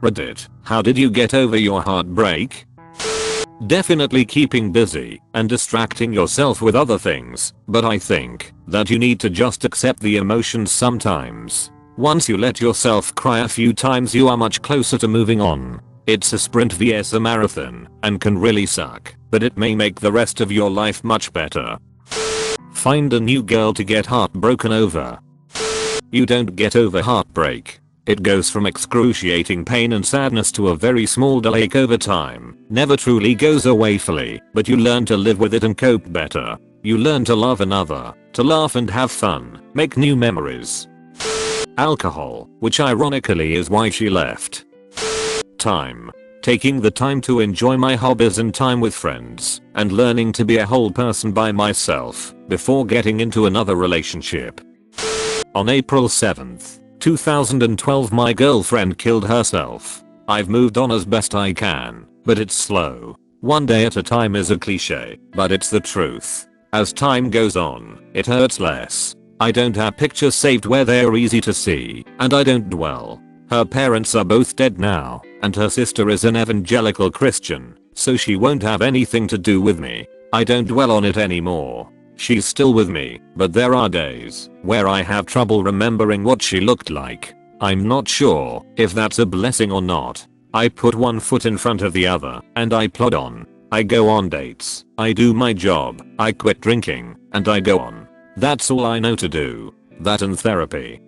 Reddit, how did you get over your heartbreak? Definitely keeping busy and distracting yourself with other things, but I think that you need to just accept the emotions sometimes. Once you let yourself cry a few times, you are much closer to moving on. It's a sprint vs a marathon and can really suck, but it may make the rest of your life much better. Find a new girl to get heartbroken over. You don't get over heartbreak. It goes from excruciating pain and sadness to a very small ache over time. Never truly goes away fully, but you learn to live with it and cope better. You learn to love another, to laugh and have fun, make new memories. Alcohol, which ironically is why she left. Time. Taking the time to enjoy my hobbies and time with friends, and learning to be a whole person by myself, before getting into another relationship. On April 7th, 2012, my girlfriend killed herself. I've moved on as best I can, but it's slow. One day at a time is a cliche, but it's the truth. As time goes on, it hurts less. I don't have pictures saved where they're easy to see, and I don't dwell. Her parents are both dead now, and her sister is an evangelical Christian, so she won't have anything to do with me. I don't dwell on it anymore. She's still with me, but there are days where I have trouble remembering what she looked like. I'm not sure if that's a blessing or not. I put one foot in front of the other, and I plod on. I go on dates, I do my job, I quit drinking, and I go on. That's all I know to do. That and therapy.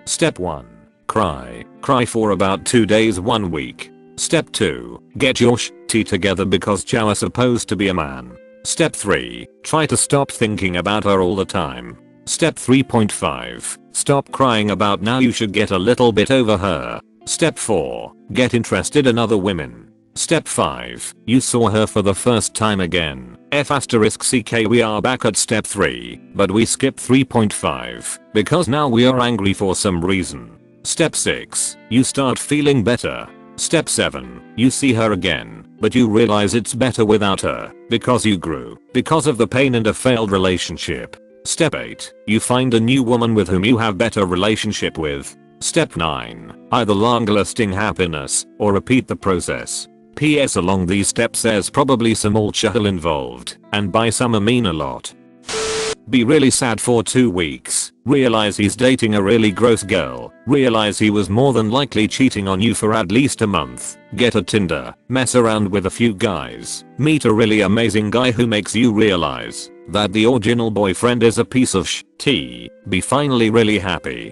Step 1. Cry. Cry for about 2 days 1 week. Step 2. Get your shit together because you are supposed to be a man. Step 3. Try to stop thinking about her all the time. Step 3.5. Stop crying about now you should get a little bit over her. Step 4. Get interested in other women. Step 5. You saw her for the first time again. F***ck we are back at step 3, but we skip 3.5 because now we are angry for some reason. Step 6. You start feeling better. Step 7. You see her again, but you realize it's better without her because you grew because of the pain and a failed relationship. Step 8. You find a new woman with whom you have better relationship with. Step 9. Either long-lasting happiness or repeat the process. PS along these steps there's probably some alcohol involved, and by some I mean a lot. Be really sad for 2 weeks. Realize he's dating a really gross girl. Realize he was more than likely cheating on you for at least a month. Get a Tinder. Mess around with a few guys. Meet a really amazing guy who makes you realize that the original boyfriend is a piece of shit. Be finally really happy.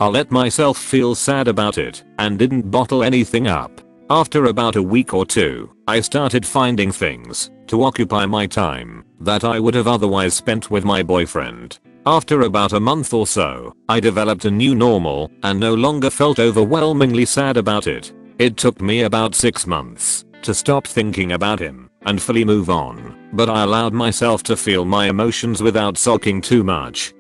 I let myself feel sad about it and didn't bottle anything up. After about a week or 2, I started finding things to occupy my time that I would have otherwise spent with my boyfriend. After about a month or so, I developed a new normal and no longer felt overwhelmingly sad about it. It took me about 6 months to stop thinking about him and fully move on, but I allowed myself to feel my emotions without sulking too much.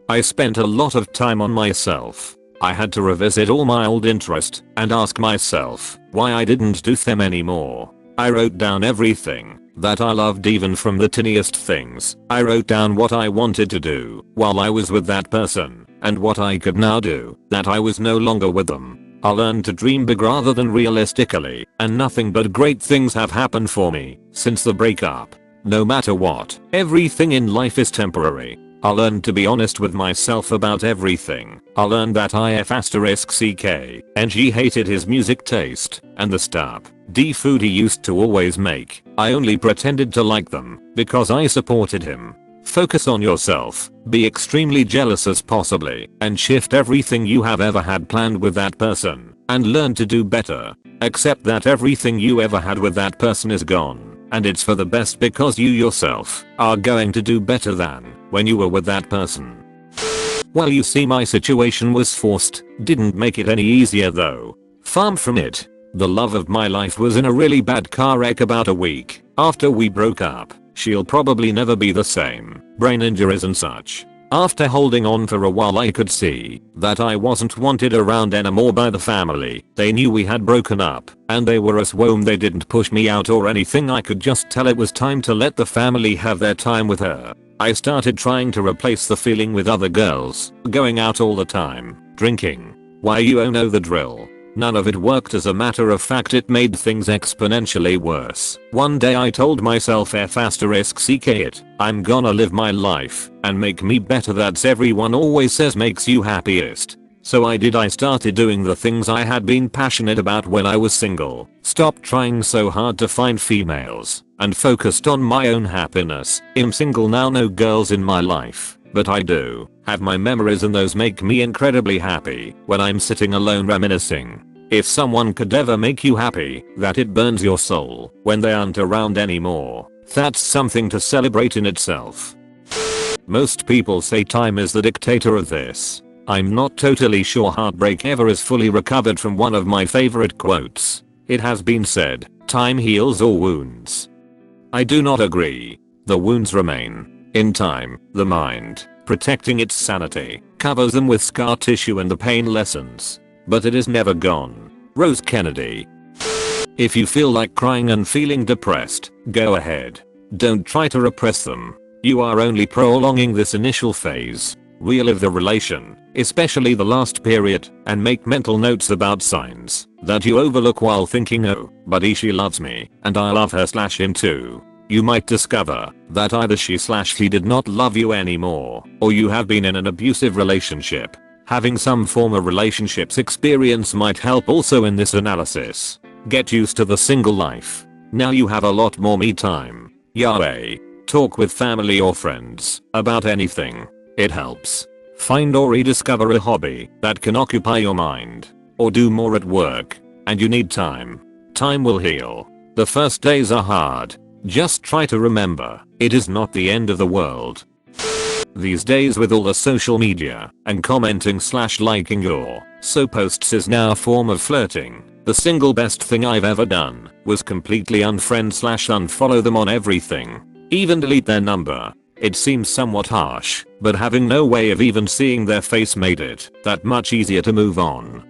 I spent a lot of time on myself. I had to revisit all my old interests and ask myself why I didn't do them anymore. I wrote down everything that I loved, even from the tiniest things. I wrote down what I wanted to do while I was with that person and what I could now do that I was no longer with them. I learned to dream big rather than realistically, and nothing but great things have happened for me since the breakup. No matter what, everything in life is temporary. I learned to be honest with myself about everything. I learned that IF***ck hated his music taste and the stuff food he used to always make. I only pretended to like them because I supported him. Focus on yourself, be extremely jealous as possibly, and shift everything you have ever had planned with that person, and learn to do better. Accept that everything you ever had with that person is gone, and it's for the best because you yourself are going to do better than when you were with that person. Well, you see, my situation was forced, didn't make it any easier though. Far from it. The love of my life was in a really bad car wreck about a week after we broke up. She'll probably never be the same. Brain injuries and such. After holding on for a while, I could see that I wasn't wanted around anymore by the family. They knew we had broken up, and they were as warm. They didn't push me out or anything. I could just tell it was time to let the family have their time with her. I started trying to replace the feeling with other girls, going out all the time, drinking. Why, you know the drill. None of it worked. As a matter of fact, it made things exponentially worse. One day I told myself *CK it, I'm gonna live my life and make me better. That's everyone always says makes you happiest. So I did. I started doing the things I had been passionate about when I was single, stopped trying so hard to find females, and focused on my own happiness. I'm single now, no girls in my life, but I do have my memories, and those make me incredibly happy when I'm sitting alone reminiscing. If someone could ever make you happy that it burns your soul when they aren't around anymore, that's something to celebrate in itself. Most people say time is the dictator of this. I'm not totally sure heartbreak ever is fully recovered from one of my favorite quotes. It has been said, time heals all wounds. I do not agree. The wounds remain. In time, the mind, protecting its sanity, covers them with scar tissue and the pain lessens. But it is never gone. Rose Kennedy. If you feel like crying and feeling depressed, go ahead. Don't try to repress them. You are only prolonging this initial phase. Relive the relation, especially the last period, and make mental notes about signs that you overlook while thinking, oh, but she loves me, and I love her/him too. You might discover that either she/he did not love you anymore, or you have been in an abusive relationship. Having some form of relationships experience might help also in this analysis. Get used to the single life. Now you have a lot more me time. Yahweh. Talk with family or friends about anything. It helps. Find or rediscover a hobby that can occupy your mind. Or do more at work. And you need time. Time will heal. The first days are hard. Just try to remember, it is not the end of the world. These days with all the social media and commenting/liking your posts is now a form of flirting. The single best thing I've ever done was completely unfriend/unfollow them on everything. Even delete their number. It seems somewhat harsh, but having no way of even seeing their face made it that much easier to move on.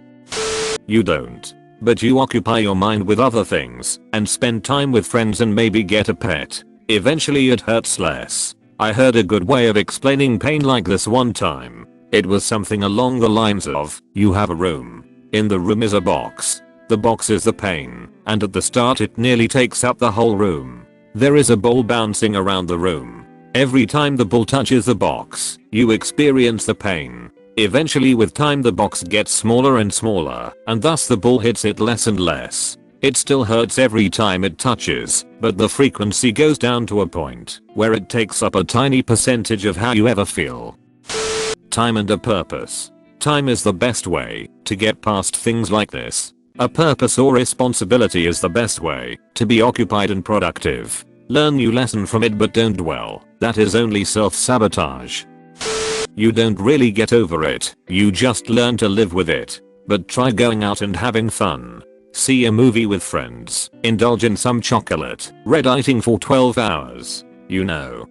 You don't. But you occupy your mind with other things and spend time with friends and maybe get a pet. Eventually it hurts less. I heard a good way of explaining pain like this one time. It was something along the lines of, you have a room. In the room is a box. The box is the pain, and at the start it nearly takes up the whole room. There is a ball bouncing around the room. Every time the ball touches the box, you experience the pain. Eventually with time the box gets smaller and smaller, and thus the ball hits it less and less. It still hurts every time it touches, but the frequency goes down to a point where it takes up a tiny percentage of how you ever feel. Time and a purpose. Time is the best way to get past things like this. A purpose or responsibility is the best way to be occupied and productive. Learn new lesson from it, but don't dwell. That is only self-sabotage. You don't really get over it, you just learn to live with it. But try going out and having fun. See a movie with friends, indulge in some chocolate, Redditing for 12 hours. You know.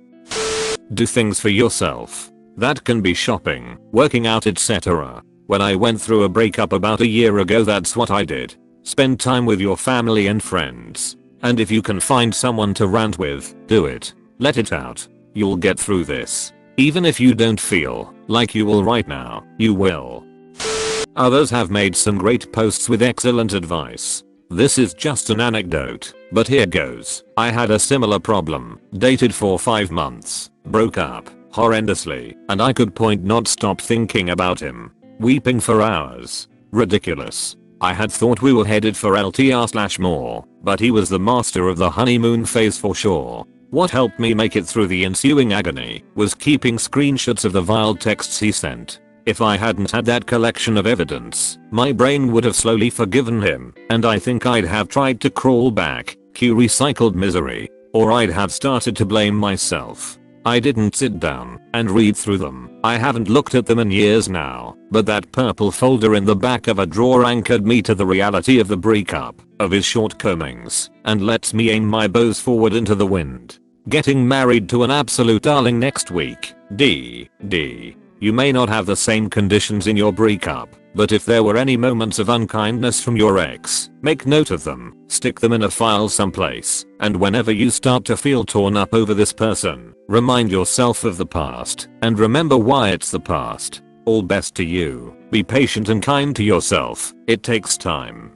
Do things for yourself. That can be shopping, working out, etc. When I went through a breakup about a year ago, that's what I did. Spend time with your family and friends. And if you can find someone to rant with, do it. Let it out. You'll get through this. Even if you don't feel like you will right now, you will. Others have made some great posts with excellent advice. This is just an anecdote, but here goes. I had a similar problem, dated for 5 months, broke up horrendously, and I could not stop thinking about him. Weeping for hours. Ridiculous. I had thought we were headed for LTR/more, but he was the master of the honeymoon phase for sure. What helped me make it through the ensuing agony was keeping screenshots of the vile texts he sent. If I hadn't had that collection of evidence, my brain would have slowly forgiven him, and I think I'd have tried to crawl back, cue recycled misery, or I'd have started to blame myself. I didn't sit down and read through them. I haven't looked at them in years now, but that purple folder in the back of a drawer anchored me to the reality of the breakup, of his shortcomings, and lets me aim my bows forward into the wind. Getting married to an absolute darling next week. D. You may not have the same conditions in your breakup, but if there were any moments of unkindness from your ex, make note of them, stick them in a file someplace, and whenever you start to feel torn up over this person, remind yourself of the past, and remember why it's the past. All best to you. Be patient and kind to yourself. It takes time.